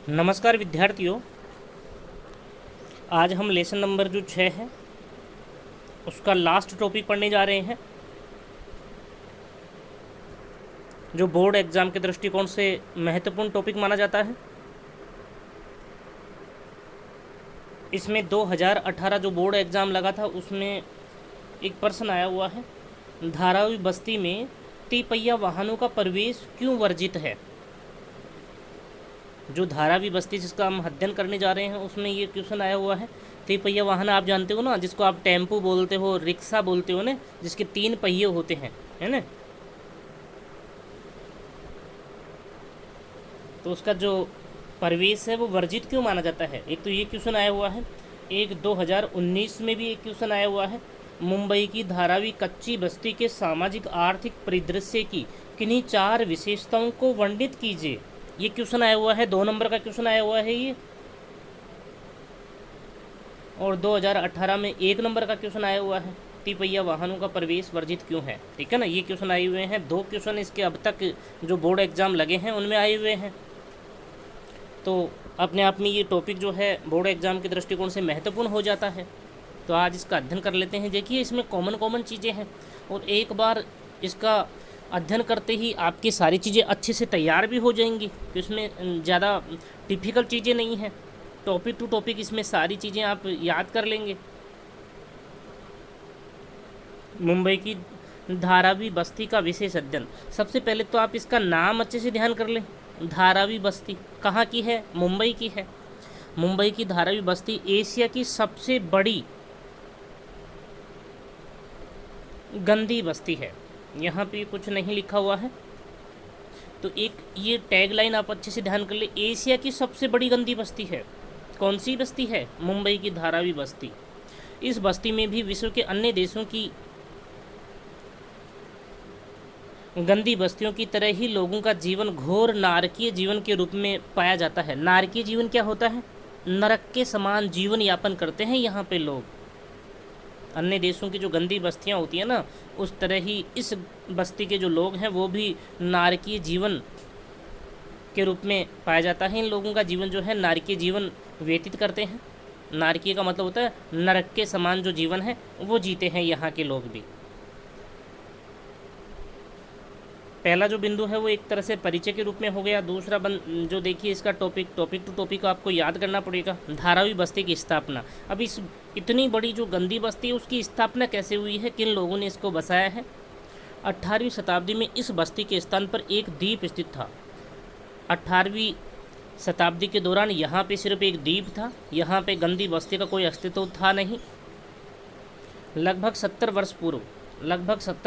नमस्कार विद्यार्थियों। आज हम लेसन नंबर जो 6 है उसका लास्ट टॉपिक पढ़ने जा रहे हैं, जो बोर्ड एग्ज़ाम के दृष्टिकोण से महत्वपूर्ण टॉपिक माना जाता है। इसमें 2018 जो बोर्ड एग्ज़ाम लगा था उसमें एक प्रश्न आया हुआ है, धारावी बस्ती में तिपहिया वाहनों का प्रवेश क्यों वर्जित है। जो धारावी बस्ती जिसका हम अध्ययन करने जा रहे हैं उसमें ये क्वेश्चन आया हुआ है। तिपहिया वाहन आप जानते हो ना, जिसको आप टेम्पो बोलते हो, रिक्शा बोलते हो ना, जिसके 3 पहिए होते हैं, है ना। तो उसका जो प्रवेश है वो वर्जित क्यों माना जाता है। एक तो ये क्वेश्चन आया हुआ है। एक 2019 में भी एक क्वेश्चन आया हुआ है, मुंबई की धारावी कच्ची बस्ती के सामाजिक आर्थिक परिदृश्य की किन्हीं 4 विशेषताओं को वर्णित कीजिए। ये क्वेश्चन आया हुआ है, 2 नंबर का क्वेश्चन आया हुआ है ये। और 2018 में 1 नंबर का क्वेश्चन आया हुआ है, तिपहिया वाहनों का प्रवेश वर्जित क्यों है। ठीक है ना, ये क्वेश्चन आए हुए हैं। 2 क्वेश्चन इसके अब तक जो बोर्ड एग्जाम लगे हैं उनमें आए हुए हैं। तो अपने आप में ये टॉपिक जो है बोर्ड एग्जाम के दृष्टिकोण से महत्वपूर्ण हो जाता है। तो आज इसका अध्ययन कर लेते हैं। देखिए इसमें कॉमन चीज़ें हैं और एक बार इसका अध्ययन करते ही आपकी सारी चीज़ें अच्छे से तैयार भी हो जाएंगी, कि इसमें ज़्यादा डिफ़िकल्ट चीज़ें नहीं हैं। टॉपिक टू टॉपिक इसमें सारी चीज़ें आप याद कर लेंगे। मुंबई की धारावी बस्ती का विशेष अध्ययन। सबसे पहले तो आप इसका नाम अच्छे से ध्यान कर लें। धारावी बस्ती कहाँ की है? मुंबई की है। मुंबई की धारावी बस्ती एशिया की सबसे बड़ी गंदी बस्ती है। यहाँ पे कुछ नहीं लिखा हुआ है, तो एक ये टैग लाइन आप अच्छे से ध्यान कर ले। एशिया की सबसे बड़ी गंदी बस्ती है। कौन सी बस्ती है? मुंबई की धारावी बस्ती। इस बस्ती में भी विश्व के अन्य देशों की गंदी बस्तियों की तरह ही लोगों का जीवन घोर नारकीय जीवन के रूप में पाया जाता है। नारकीय जीवन क्या होता है? नरक के समान जीवन यापन करते हैं यहाँ पे लोग। अन्य देशों की जो गंदी बस्तियाँ होती हैं ना, उस तरह ही इस बस्ती के जो लोग हैं वो भी नारकीय जीवन के रूप में पाया जाता है। इन लोगों का जीवन जो है नारकीय जीवन व्यतीत करते हैं। नारकीय का मतलब होता है नरक के समान जो जीवन है वो जीते हैं यहाँ के लोग भी। पहला जो बिंदु है वो एक तरह से परिचय के रूप में हो गया। दूसरा जो देखिए इसका टॉपिक टू टॉपिक आपको याद करना पड़ेगा, धारावी बस्ती की स्थापना। अब इस इतनी बड़ी जो गंदी बस्ती है उसकी स्थापना कैसे हुई है, किन लोगों ने इसको बसाया है। 18वीं शताब्दी में इस बस्ती के स्थान पर एक द्वीप स्थित था। 18वीं शताब्दी के दौरान यहाँ पे सिर्फ एक द्वीप था, यहाँ पे गंदी बस्ती का कोई अस्तित्व था नहीं। लगभग 70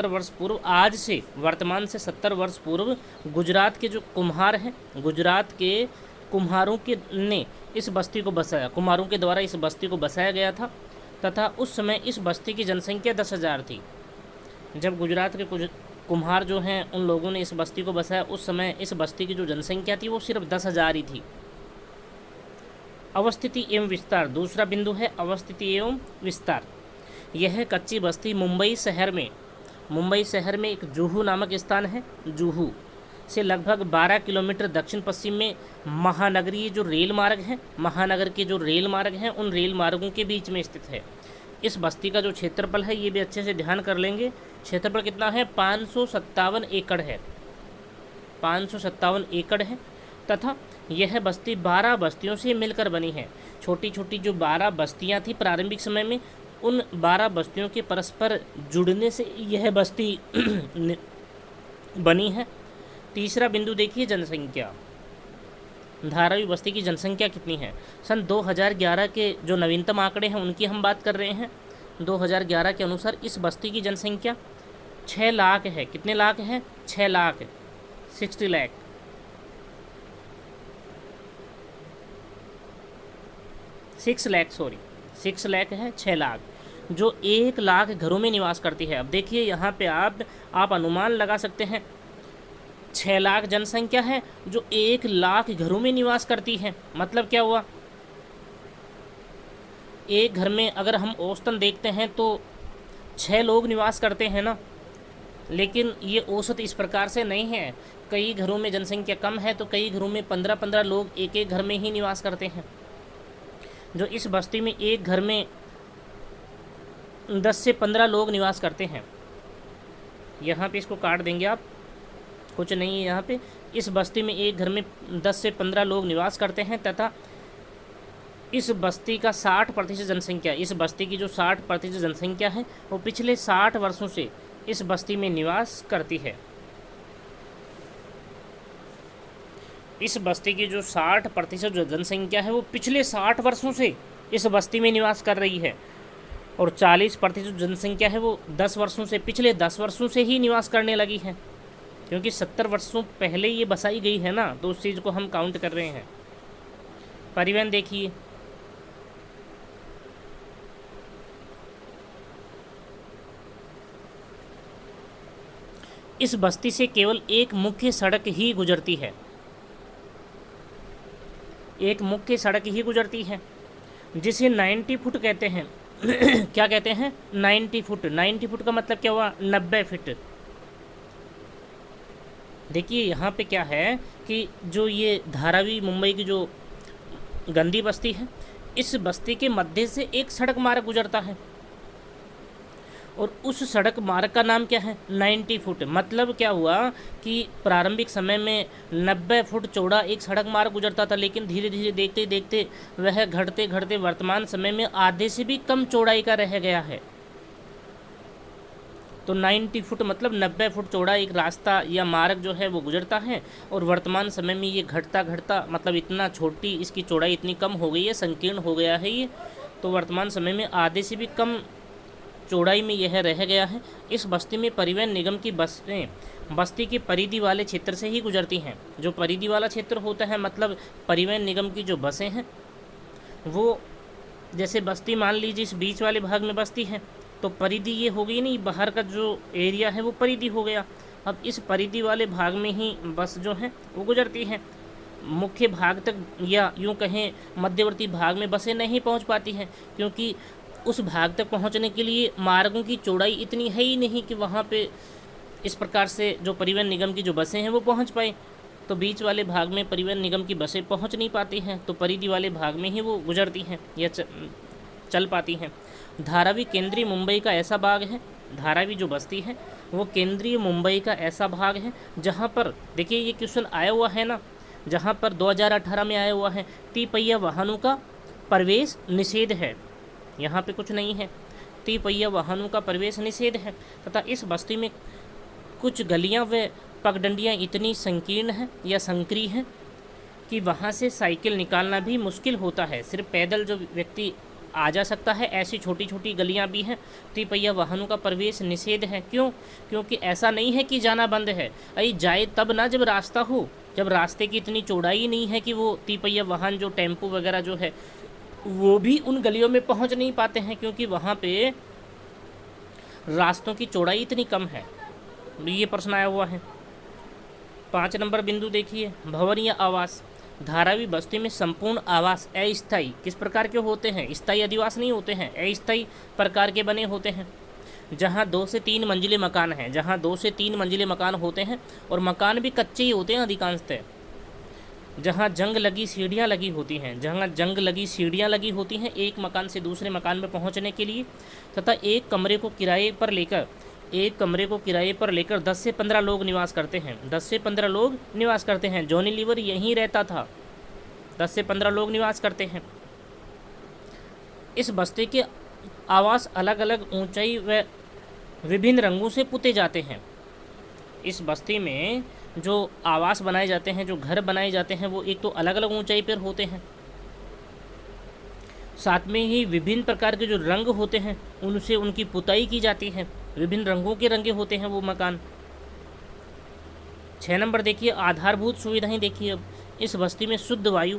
वर्ष पूर्व, आज से वर्तमान से 70 वर्ष पूर्व गुजरात के जो कुम्हार हैं, गुजरात के कुम्हारों के ने इस बस्ती को बसाया। कुम्हारों के द्वारा इस बस्ती को बसाया गया था तथा उस समय इस बस्ती की जनसंख्या 10,000 थी। जब गुजरात के कुछ कुम्हार जो हैं उन लोगों ने इस बस्ती को बसाया, उस समय इस बस्ती की जो जनसंख्या थी वो सिर्फ 10,000 ही थी। अवस्थिति एवं विस्तार। दूसरा बिंदु है अवस्थिति एवं विस्तार। यह कच्ची बस्ती मुंबई शहर में एक जुहू नामक स्थान है, जुहू से लगभग 12 किलोमीटर दक्षिण पश्चिम में महानगरीय जो रेल मार्ग हैं, महानगर के जो रेल मार्ग हैं उन रेल मार्गों के बीच में स्थित है। इस बस्ती का जो क्षेत्रफल है ये भी अच्छे से ध्यान कर लेंगे। क्षेत्रफल कितना है? 557 एकड़ है। 557 एकड़ है तथा यह बस्ती 12 बस्तियों से मिलकर बनी है। छोटी छोटी जो 12 बस्तियां थी प्रारंभिक समय में, उन 12 बस्तियों के परस्पर जुड़ने से यह बस्ती बनी है। तीसरा बिंदु देखिए जनसंख्या। धारावी बस्ती की जनसंख्या कितनी है? सन 2011 के जो नवीनतम आंकड़े हैं उनकी हम बात कर रहे हैं। 2011 के अनुसार इस बस्ती की जनसंख्या 6 लाख है। कितने लाख हैं? 6 लाख, 60 लाख। 6 लाख है, 6 लाख, जो 1 लाख घरों में निवास करती है। अब देखिए यहाँ पे आप अनुमान लगा सकते हैं, 6 लाख जनसंख्या है जो 1 लाख घरों में निवास करती है। मतलब क्या हुआ? एक घर में अगर हम औसतन देखते हैं तो 6 लोग निवास करते हैं ना, लेकिन ये औसत इस प्रकार से नहीं है कई घरों में जनसंख्या कम है तो कई घरों में 15-15 लोग एक एक घर में ही निवास करते हैं। जो इस बस्ती में एक घर में 10 से 15 लोग निवास करते हैं। यहाँ पे इसको काट देंगे आप, कुछ नहीं है यहाँ पे। इस बस्ती में एक घर में 10 से 15 लोग निवास करते हैं तथा इस बस्ती का 60% जनसंख्या, इस बस्ती की जो 60% जनसंख्या है वो पिछले 60 वर्षों से इस बस्ती में निवास करती है। इस बस्ती की जो 60% जो जनसंख्या है वो पिछले 60 वर्षों से इस बस्ती में निवास कर रही है और 40% जनसंख्या है वो 10 वर्षों से, पिछले 10 वर्षों से ही निवास करने लगी है, क्योंकि 70 वर्षों पहले ये बसाई गई है ना, तो उस चीज़ को हम काउंट कर रहे हैं। परिवहन देखिए, इस बस्ती से केवल एक मुख्य सड़क ही गुजरती है, एक मुख्य सड़क ही गुजरती है जिसे 90 फुट कहते हैं। क्या कहते हैं? 90 फुट। 90 फुट का मतलब क्या हुआ? 90 फीट। देखिए यहाँ पे क्या है कि जो ये धारावी मुंबई की जो गंदी बस्ती है, इस बस्ती के मध्य से एक सड़क मार्ग गुजरता है और उस सड़क मार्ग का नाम क्या है? 90 फुट। मतलब क्या हुआ कि प्रारंभिक समय में 90 फुट चौड़ा एक सड़क मार्ग गुजरता था, लेकिन धीरे धीरे देखते देखते वह घटते घटते वर्तमान समय में आधे से भी कम चौड़ाई का रह गया है। तो 90 फुट मतलब 90 फुट चौड़ा एक रास्ता या मार्ग जो है वो गुजरता है और वर्तमान समय में ये घटता घटता मतलब इतना छोटी इसकी चौड़ाई इतनी कम हो गई है, संकीर्ण हो गया है ये, तो वर्तमान समय में आधे से भी कम चौड़ाई में यह रह गया है। इस बस्ती में परिवहन निगम की बसें बस्ती के परिधि वाले क्षेत्र से ही गुजरती हैं। जो परिधि वाला क्षेत्र होता है मतलब परिवहन निगम की जो बसें हैं वो, जैसे बस्ती मान लीजिए इस बीच वाले भाग में बस्ती है तो परिधि ये हो गई नहीं, बाहर का जो एरिया है वो परिधि हो गया। अब इस परिधि वाले भाग में ही बस जो है वो गुजरती है। मुख्य भाग तक या यूँ कहें मध्यवर्ती भाग में बसें नहीं पहुंच पाती हैं, क्योंकि उस भाग तक पहुंचने के लिए मार्गों की चौड़ाई इतनी है ही नहीं कि वहाँ पे इस प्रकार से जो परिवहन निगम की जो बसें हैं वो पहुँच पाए। तो बीच वाले भाग में परिवहन निगम की बसें पहुँच नहीं पाती हैं, तो परिधि वाले भाग में ही वो गुजरती हैं या चल पाती हैं। धारावी केंद्रीय मुंबई का ऐसा भाग है, धारावी जो बस्ती है वो केंद्रीय मुंबई का ऐसा भाग है जहाँ पर देखिए ये क्वेश्चन आया हुआ है ना, जहाँ पर 2018 में आया हुआ है तिपहिया वाहनों का प्रवेश निषेध है। यहाँ पे कुछ नहीं है, तिपहिया वाहनों का प्रवेश निषेध है तथा इस बस्ती में कुछ गलियाँ व पगडंडियाँ इतनी संकीर्ण हैं या संकरी हैं कि वहाँ से साइकिल निकालना भी मुश्किल होता है। सिर्फ पैदल जो व्यक्ति आ जा सकता है, ऐसी छोटी छोटी गलियां भी हैं। तिपहिया वाहनों का प्रवेश निषेध है। क्यों? क्योंकि ऐसा नहीं है कि जाना बंद है, अरे जाए तब ना जब रास्ता हो, जब रास्ते की इतनी चौड़ाई नहीं है कि वो तिपहिया वाहन जो टेम्पो वगैरह जो है वो भी उन गलियों में पहुंच नहीं पाते हैं, क्योंकि वहाँ पे रास्तों की चौड़ाई इतनी कम है। ये प्रश्न आया हुआ है। 5 नंबर बिंदु देखिए, भवन या आवास। धारावी बस्ती में संपूर्ण आवास अस्थायी किस प्रकार के होते हैं? स्थायी अधिवास नहीं होते हैं, अस्थायी प्रकार के बने होते हैं, जहां 2 से 3 मंजिले मकान हैं, जहां 2 से 3 मंजिले मकान होते हैं और मकान भी कच्चे ही होते हैं अधिकांशतः। जहां जंग लगी सीढ़ियां लगी होती हैं, जहां जंग लगी सीढ़ियां लगी होती हैं एक मकान से दूसरे मकान में पहुंचने के लिए, तथा एक कमरे को किराए पर लेकर 10 से 15 लोग निवास करते हैं। 10 से 15 लोग निवास करते हैं। जॉनी लीवर यहीं रहता था। 10 से 15 लोग निवास करते हैं। इस बस्ती के आवास अलग अलग ऊंचाई व विभिन्न रंगों से पुते जाते हैं। इस बस्ती में जो आवास बनाए जाते हैं, जो घर बनाए जाते हैं, वो एक तो अलग अलग ऊंचाई पर होते हैं, साथ में ही विभिन्न प्रकार के जो रंग होते हैं उनसे उनकी पुताई की जाती है। विभिन्न रंगों के रंगे होते हैं वो मकान। 6 नंबर देखिए, आधारभूत सुविधाएं देखिए। अब इस बस्ती में शुद्ध वायु,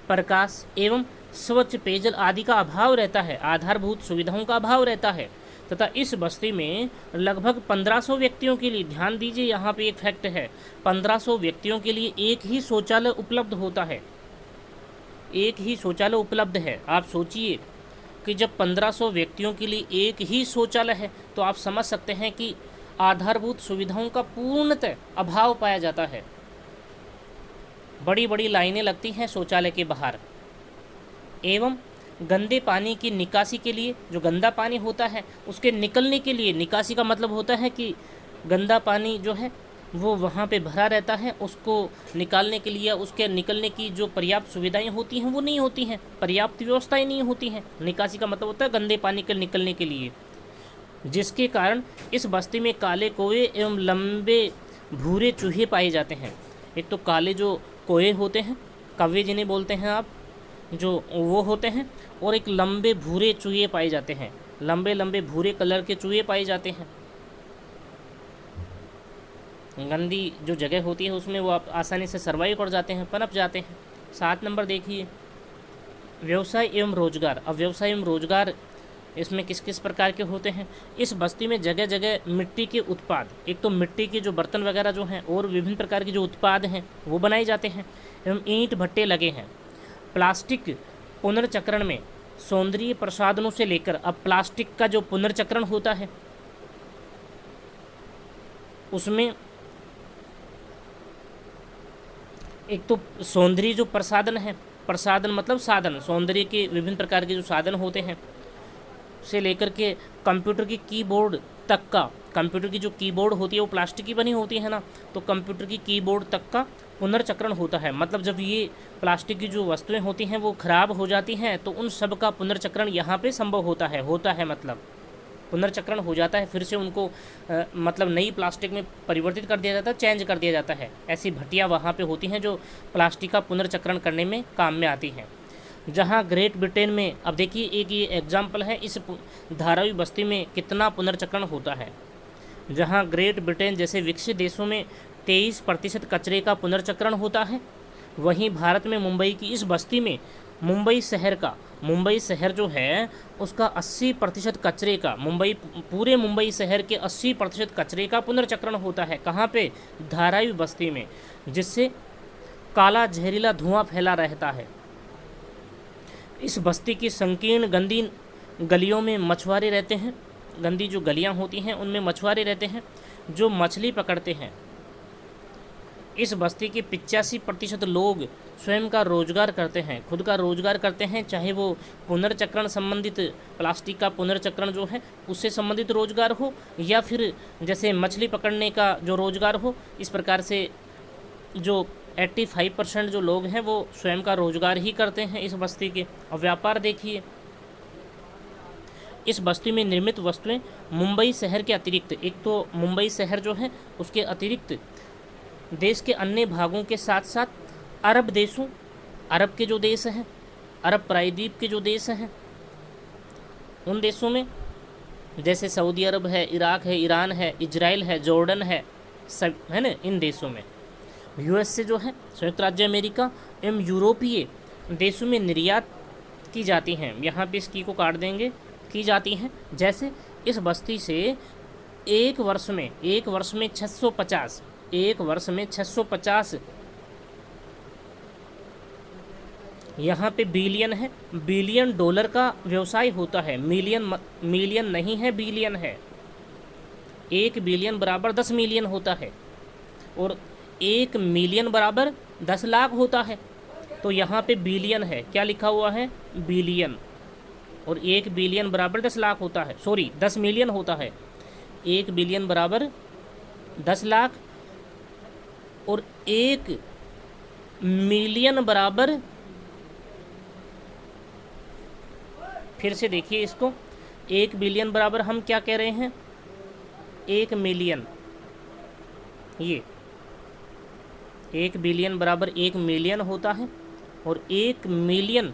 प्रकाश एवं स्वच्छ पेयजल आदि का अभाव रहता है। आधारभूत सुविधाओं का अभाव रहता है तथा इस बस्ती में लगभग 1500 व्यक्तियों के लिए, ध्यान दीजिए यहाँ पे एक फैक्ट है, 1500 व्यक्तियों के लिए एक ही शौचालय उपलब्ध होता है। एक ही शौचालय उपलब्ध है। आप सोचिए कि जब 1500 व्यक्तियों के लिए एक ही शौचालय है तो आप समझ सकते हैं कि आधारभूत सुविधाओं का पूर्णतः अभाव पाया जाता है। बड़ी बड़ी लाइनें लगती हैं शौचालय के बाहर। एवं गंदे पानी की निकासी के लिए, जो गंदा पानी होता है उसके निकलने के लिए, निकासी का मतलब होता है कि गंदा पानी जो है वो वहाँ पे भरा रहता है, उसको निकालने के लिए उसके निकलने की जो पर्याप्त सुविधाएं होती हैं वो नहीं होती हैं, पर्याप्त व्यवस्थाएं नहीं होती हैं। निकासी का मतलब होता है गंदे पानी के निकलने के लिए, जिसके कारण इस बस्ती में काले कौवे एवं लंबे भूरे चूहे पाए जाते हैं। एक तो काले जो कौवे होते हैं, कौवे जिन्हें बोलते हैं आप, जो वो होते हैं, और एक लंबे भूरे चूहे पाए जाते हैं, लंबे लंबे भूरे कलर के चूहे पाए जाते हैं। गंदी जो जगह होती है उसमें वो आप आसानी से सर्वाइव कर जाते हैं, पनप जाते हैं। 7 नंबर देखिए, व्यवसाय एवं रोजगार। अब व्यवसाय एवं रोजगार इसमें किस किस प्रकार के होते हैं? इस बस्ती में जगह जगह मिट्टी के उत्पाद, एक तो मिट्टी के जो बर्तन वगैरह जो हैं और विभिन्न प्रकार के जो उत्पाद हैं वो बनाए जाते हैं, एवं ईंट भट्टे लगे हैं। प्लास्टिक पुनर्चक्रण में सौंदर्य प्रसाधनों से लेकर, अब प्लास्टिक का जो पुनर्चक्रण होता है उसमें एक तो सौंदर्य जो प्रसाधन है, प्रसाधन मतलब साधन, सौंदर्य के विभिन्न प्रकार के जो साधन होते हैं से लेकर के कंप्यूटर की कीबोर्ड तक का, कंप्यूटर की जो कीबोर्ड होती है वो प्लास्टिक की बनी होती है ना, तो कंप्यूटर की कीबोर्ड तक का पुनर्चक्रण होता है। मतलब जब ये प्लास्टिक की जो वस्तुएं होती हैं वो खराब हो जाती हैं तो उन सब का पुनर्चक्रण यहाँ पे संभव होता है मतलब पुनर्चक्रण हो जाता है, फिर से उनको मतलब नई प्लास्टिक में परिवर्तित कर दिया जाता है, चेंज कर दिया जाता है। ऐसी भट्टियाँ वहाँ पे होती हैं जो प्लास्टिक का पुनर्चक्रण करने में काम में आती हैं। जहाँ ग्रेट ब्रिटेन में, अब देखिए एक ये एग्जाम्पल है, इस धारावी बस्ती में कितना पुनर्चक्रण होता है। जहाँ ग्रेट ब्रिटेन जैसे विकसित देशों में 23% कचरे का पुनर्चक्रण होता है, वहीं भारत में मुंबई की इस बस्ती में मुंबई शहर जो है उसका 80% कचरे का, पूरे मुंबई शहर के 80% कचरे का पुनर्चक्रण होता है। कहाँ पे? धारावी बस्ती में, जिससे काला जहरीला धुआं फैला रहता है। इस बस्ती की संकीर्ण गंदी गलियों में मछुआरे रहते हैं, गंदी जो गलियां होती हैं उनमें मछुआरे रहते हैं जो मछली पकड़ते हैं। इस बस्ती के 85% लोग स्वयं का रोजगार करते हैं, खुद का रोजगार करते हैं, चाहे वो पुनर्चक्रण संबंधित, प्लास्टिक का पुनर्चक्रण जो है उससे संबंधित रोजगार हो, या फिर जैसे मछली पकड़ने का जो रोजगार हो। इस प्रकार से जो 85% जो लोग हैं वो स्वयं का रोजगार ही करते हैं इस बस्ती के। और व्यापार देखिए, इस बस्ती में निर्मित वस्तुएं मुंबई शहर के अतिरिक्त, एक तो मुंबई शहर जो है उसके अतिरिक्त देश के अन्य भागों के साथ साथ अरब देशों, अरब के जो देश हैं, अरब प्रायद्वीप के जो देश हैं, उन देशों में जैसे सऊदी अरब है, इराक है, ईरान है, इजराइल है, जॉर्डन है, सब है ना, इन देशों में, यूएस से जो है संयुक्त राज्य अमेरिका एवं यूरोपीय देशों में निर्यात की जाती हैं। यहाँ पे इस की को काट देंगे, की जाती हैं। जैसे इस बस्ती से एक वर्ष में 650, एक वर्ष में 650 यहाँ पे बिलियन है, बिलियन डॉलर का व्यवसाय होता है। मिलियन नहीं है, बिलियन है। 1 बिलियन बराबर 10 मिलियन होता है, और 1 मिलियन बराबर 10 लाख होता है। तो यहाँ पे बिलियन है, क्या लिखा हुआ है? बिलियन। और 1 बिलियन बराबर 10 लाख होता है, 10 मिलियन होता है। 1 बिलियन बराबर 10 लाख और 1 मिलियन बराबर, फिर से देखिए इसको, 1 बिलियन बराबर हम क्या कह रहे हैं? 1 मिलियन। ये 1 बिलियन बराबर 1 मिलियन होता है, और 1 मिलियन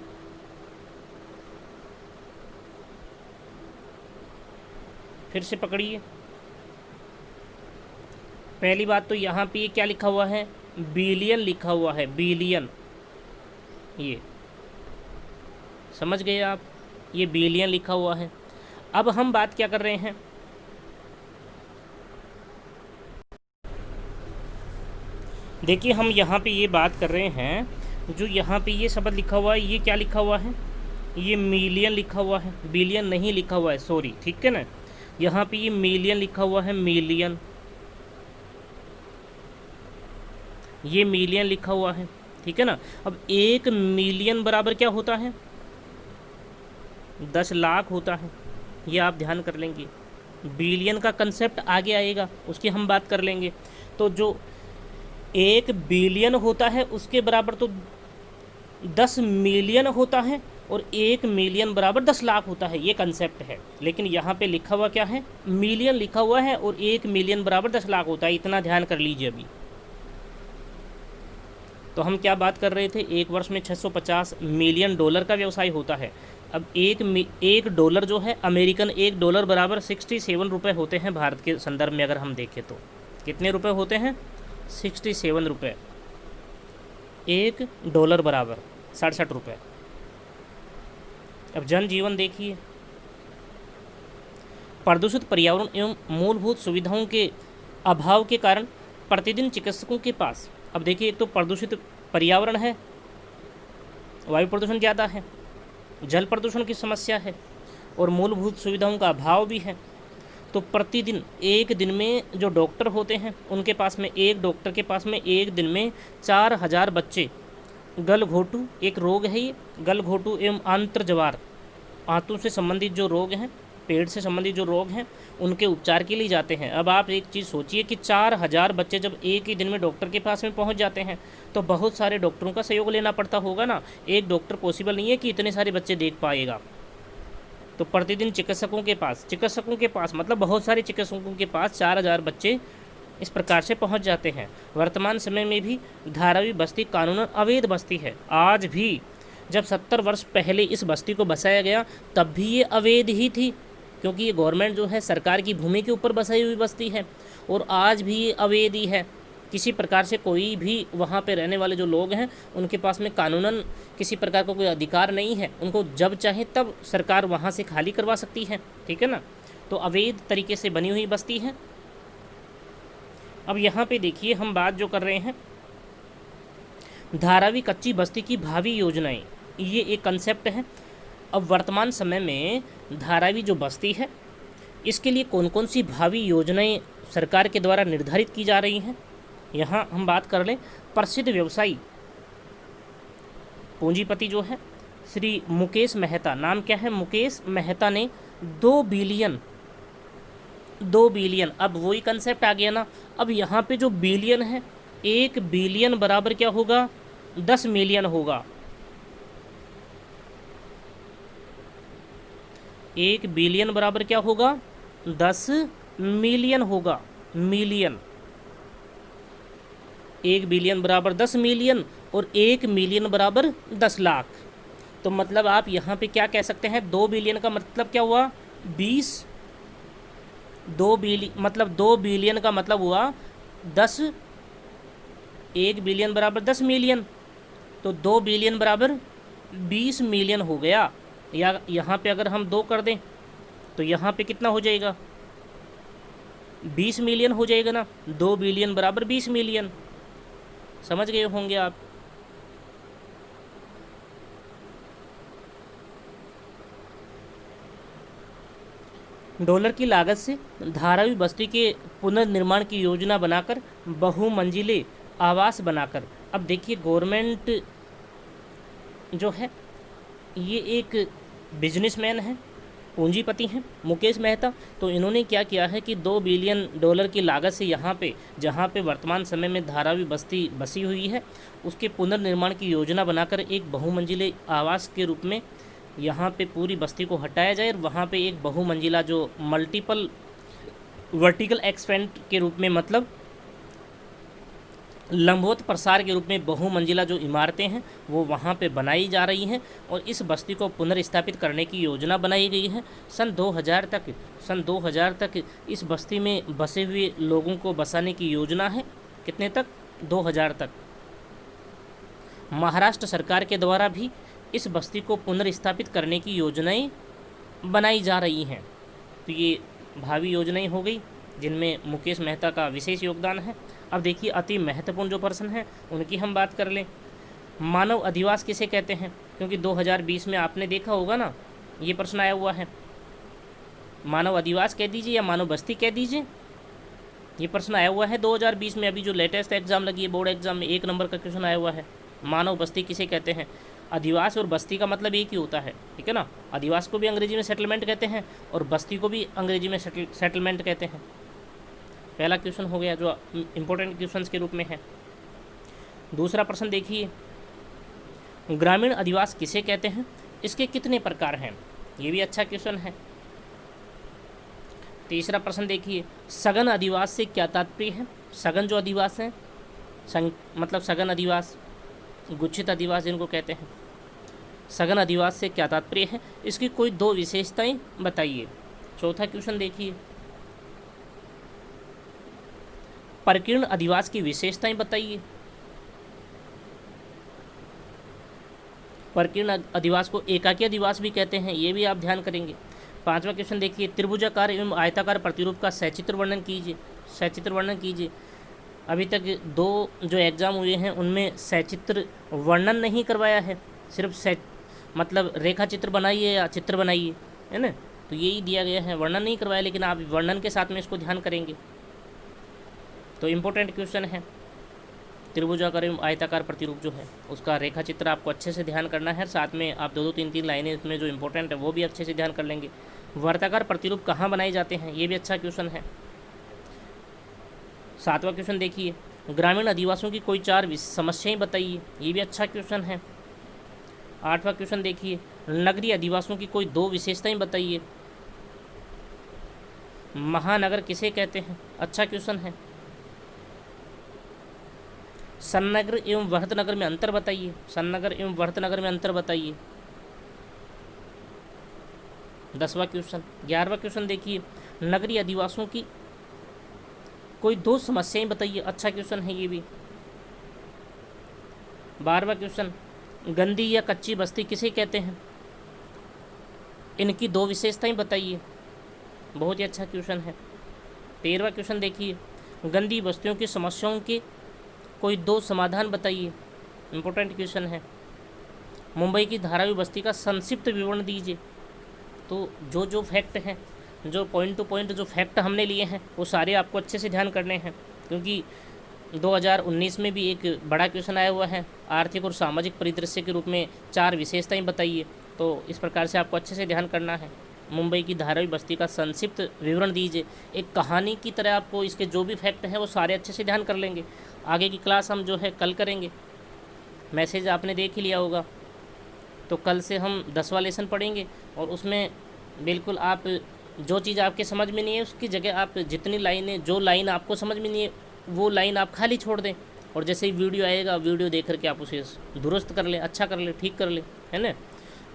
फिर से पकड़िए। पहली बात तो यहाँ पे ये क्या लिखा हुआ है? बिलियन लिखा हुआ है, बिलियन। ये समझ गए आप? ये बिलियन लिखा हुआ है। अब हम बात क्या कर रहे हैं? देखिए हम यहाँ पे ये बात कर रहे हैं, जो यहाँ पे ये शब्द लिखा हुआ है, ये क्या लिखा हुआ है? ये मिलियन लिखा हुआ है, बिलियन नहीं लिखा हुआ है, सॉरी, ठीक है ना। यहाँ पे ये मिलियन लिखा हुआ है, मिलियन, ये मिलियन लिखा हुआ है, ठीक है ना। अब 1 मिलियन बराबर क्या होता है, 10 लाख होता है, ये आप ध्यान कर लेंगे। बिलियन का कंसेप्ट आगे आएगा, उसकी हम बात कर लेंगे। तो जो 1 बिलियन होता है उसके बराबर तो 10 मिलियन होता है, और 1 मिलियन बराबर 10 लाख होता है, ये कंसेप्ट है। लेकिन यहाँ पे लिखा हुआ क्या है, मिलियन लिखा हुआ है, और 1 मिलियन बराबर 10 लाख होता है, इतना ध्यान कर लीजिए अभी। तो हम क्या बात कर रहे थे, एक वर्ष में 650 मिलियन डॉलर का व्यवसाय होता है। अब एक डॉलर जो है, अमेरिकन $1 बराबर 67 रुपये होते हैं भारत के संदर्भ में अगर हम देखें तो। कितने रुपए होते हैं, 67 रुपये। $1 बराबर 67 रुपये। अब जनजीवन देखिए, प्रदूषित पर्यावरण एवं मूलभूत सुविधाओं के अभाव के कारण प्रतिदिन चिकित्सकों के पास, अब देखिए एक तो प्रदूषित पर्यावरण है, वायु प्रदूषण ज़्यादा है, जल प्रदूषण की समस्या है, और मूलभूत सुविधाओं का अभाव भी है। तो प्रतिदिन एक दिन में जो डॉक्टर होते हैं उनके पास में, एक डॉक्टर के पास में एक दिन में 4000 बच्चे गलघोटू, एक रोग है ये, गलघोटू एवं आंत्रज्वार, आंतों से संबंधित जो रोग हैं, पेट से संबंधित जो रोग हैं, उनके उपचार के लिए जाते हैं। अब आप एक चीज़ सोचिए कि 4000 बच्चे जब एक ही दिन में डॉक्टर के पास में पहुंच जाते हैं तो बहुत सारे डॉक्टरों का सहयोग लेना पड़ता होगा ना। एक डॉक्टर पॉसिबल नहीं है कि इतने सारे बच्चे देख पाएगा। तो प्रतिदिन चिकित्सकों के पास मतलब बहुत सारे चिकित्सकों के पास 4000 बच्चे इस प्रकार से पहुंच जाते हैं। वर्तमान समय में भी धारावी बस्ती कानूनन अवैध बस्ती है। आज भी, जब 70 वर्ष पहले इस बस्ती को बसाया गया तब भी ये अवैध ही थी, क्योंकि ये गवर्नमेंट जो है सरकार की भूमि के ऊपर बसाई हुई बस्ती है, और आज भी ये अवैध ही है। किसी प्रकार से कोई भी वहाँ पे रहने वाले जो लोग हैं उनके पास में कानूनन किसी प्रकार का कोई अधिकार नहीं है, उनको जब चाहे तब सरकार वहाँ से खाली करवा सकती है, ठीक है ना। तो अवैध तरीके से बनी हुई बस्ती है। अब यहाँ पे देखिए हम बात जो कर रहे हैं धारावी कच्ची बस्ती की भावी योजनाएं, ये एक कंसेप्ट है। अब वर्तमान समय में धारावी जो बस्ती है इसके लिए कौन कौन सी भावी योजनाएं सरकार के द्वारा निर्धारित की जा रही हैं, यहाँ हम बात कर लें। प्रसिद्ध व्यवसायी पूंजीपति जो है श्री मुकेश मेहता, नाम क्या है, मुकेश मेहता ने 2 बिलियन, अब वही कंसेप्ट आ गया ना। अब यहाँ पे जो बिलियन है, 1 बिलियन बराबर क्या होगा, 10 मिलियन होगा। 1 बिलियन बराबर क्या होगा, 10 मिलियन होगा, मिलियन। 1 बिलियन बराबर 10 मिलियन, और 1 मिलियन बराबर 10 लाख। तो मतलब आप यहाँ पे क्या कह सकते हैं, 2 बिलियन का मतलब क्या हुआ, 20, 2 बिलियन का मतलब हुआ 10, 1 बिलियन बराबर 10 मिलियन, तो 2 बिलियन बराबर 20 मिलियन हो गया। या यहाँ पे अगर हम 2 कर दें तो यहाँ पे कितना हो जाएगा, 20 मिलियन हो जाएगा ना। 2 बिलियन बराबर 20 मिलियन, समझ गए होंगे आप। डॉलर की लागत से धारावी बस्ती के पुनर्निर्माण की योजना बनाकर बहुमंजिले आवास बनाकर, अब देखिए गवर्नमेंट जो है ये एक बिजनेसमैन है, पूंजीपति हैं मुकेश मेहता। तो इन्होंने क्या किया है कि $2 बिलियन की लागत से यहाँ पे, जहाँ पे वर्तमान समय में धारावी बस्ती बसी हुई है, उसके पुनर्निर्माण की योजना बनाकर एक बहुमंजिले आवास के रूप में यहाँ पे पूरी बस्ती को हटाया जाए, और वहाँ पे एक बहुमंजिला जो मल्टीपल वर्टिकल एक्सपेंड के रूप में, मतलब लंबवत प्रसार के रूप में बहुमंजिला जो इमारतें हैं वो वहाँ पे बनाई जा रही हैं, और इस बस्ती को पुनर्स्थापित करने की योजना बनाई गई है। सन 2000 तक इस बस्ती में बसे हुए लोगों को बसाने की योजना है। कितने तक, 2000 तक। महाराष्ट्र सरकार के द्वारा भी इस बस्ती को पुनर्स्थापित करने की योजनाएं बनाई जा रही हैं। तो ये भावी योजनाएं हो गई जिनमें मुकेश मेहता का विशेष योगदान है। अब देखिए अति महत्वपूर्ण जो पर्सन है उनकी हम बात कर लें। मानव अधिवास किसे कहते हैं, क्योंकि 2020 में आपने देखा होगा ना, ये प्रश्न आया हुआ है। मानव अधिवास कह दीजिए या मानव बस्ती कह दीजिए। ये प्रश्न आया हुआ है 2020 में, अभी जो लेटेस्ट एग्जाम लगी है बोर्ड एग्जाम में, 1 नंबर का क्वेश्चन आया हुआ है। मानव बस्ती किसे कहते हैं? अधिवास और बस्ती का मतलब एक ही होता है, ठीक है ना। अधिवास को भी अंग्रेजी में सेटलमेंट कहते हैं और बस्ती को भी अंग्रेजी में सेटलमेंट कहते हैं। पहला क्वेश्चन हो गया जो इम्पोर्टेंट क्वेश्चंस के रूप में है। दूसरा प्रश्न देखिए, ग्रामीण अधिवास किसे कहते हैं? इसके कितने प्रकार हैं? ये भी अच्छा क्वेश्चन है। तीसरा प्रश्न देखिए, सघन अधिवास से क्या तात्पर्य है? सघन जो अधिवास है, मतलब सघन अधिवास, गुच्छित अधिवास जिनको कहते हैं, सघन अधिवास से क्या तात्पर्य है? इसकी कोई 2 विशेषताएं बताइए। चौथा क्वेश्चन देखिए, परकीर्ण अधिवास की विशेषताएं बताइए। परकीर्ण अधिवास को एकाकी अधिवास भी कहते हैं, ये भी आप ध्यान करेंगे। पांचवा क्वेश्चन देखिए, त्रिभुजाकार एवं आयताकार प्रतिरूप का सचित्र वर्णन कीजिए। सचित्र वर्णन कीजिए। अभी तक 2 जो एग्ज़ाम हुए हैं उनमें सचित्र वर्णन नहीं करवाया है, सिर्फ मतलब रेखा चित्र बनाइए या चित्र बनाइए, है ना। तो यही दिया गया है, वर्णन नहीं करवाया, लेकिन आप वर्णन के साथ में इसको ध्यान करेंगे तो इम्पोर्टेंट क्वेश्चन है। त्रिभुजाकार एवं आयताकार प्रतिरूप जो है उसका रेखा चित्र आपको अच्छे से ध्यान करना है, साथ में आप 2-2 3-3 लाइनें इसमें जो इम्पोर्टेंट है वो भी अच्छे से ध्यान कर लेंगे। वर्ताकार प्रतिरूप कहाँ बनाए जाते हैं? ये भी अच्छा क्वेश्चन है। 7वां क्वेश्चन देखिए, ग्रामीण अधिवासियों की कोई 4 समस्याएं बताइए। ये भी अच्छा क्वेश्चन है। 8वां क्वेश्चन देखिए, नगरीय अधिवासियों की कोई 2 विशेषताएं बताइए। महानगर किसे कहते हैं? अच्छा क्वेश्चन है। सन्नगर एवं वृहत नगर में अंतर बताइए। सन्नगर एवं वृहत नगर में अंतर बताइए। 10वां क्वेश्चन। 11वां क्वेश्चन देखिए, नगरीय अधिवासियों की कोई 2 समस्याएं बताइए। अच्छा क्वेश्चन है ये भी। 12वां क्वेश्चन, गंदी या कच्ची बस्ती किसे कहते हैं? इनकी 2 विशेषताएं बताइए। बहुत ही अच्छा क्वेश्चन है। 13वां क्वेश्चन देखिए, गंदी बस्तियों की समस्याओं के कोई 2 समाधान बताइए। इम्पोर्टेंट क्वेश्चन है। मुंबई की धारावी बस्ती का संक्षिप्त विवरण दीजिए। तो जो जो फैक्ट हैं, जो पॉइंट टू पॉइंट जो फैक्ट हमने लिए हैं वो सारे आपको अच्छे से ध्यान करने हैं, क्योंकि 2019 में भी एक बड़ा क्वेश्चन आया हुआ है, आर्थिक और सामाजिक परिदृश्य के रूप में 4 विशेषताएं बताइए। तो इस प्रकार से आपको अच्छे से ध्यान करना है। मुंबई की धारावी बस्ती का संक्षिप्त विवरण दीजिए। एक कहानी की तरह आपको इसके जो भी फैक्ट हैं वो सारे अच्छे से ध्यान कर लेंगे। आगे की क्लास हम जो है कल करेंगे। मैसेज आपने देख ही लिया होगा। तो कल से हम 10वां लेसन पढ़ेंगे और उसमें बिल्कुल आप जो चीज़ आपके समझ में नहीं है उसकी जगह आप जितनी लाइनें, जो लाइन आपको समझ में नहीं है वो लाइन आप खाली छोड़ दें, और जैसे ही वीडियो आएगा वीडियो देख करके आप उसे दुरुस्त कर लें, अच्छा कर लें, ठीक कर लें, है ना।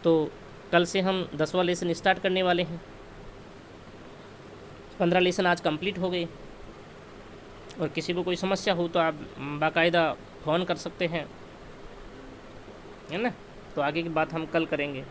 तो कल से हम 10वां लेसन स्टार्ट करने वाले हैं। 15 लेसन आज कंप्लीट हो गए, और किसी को कोई समस्या हो तो आप बाकायदा फ़ोन कर सकते हैं, है ना। तो आगे की बात हम कल करेंगे।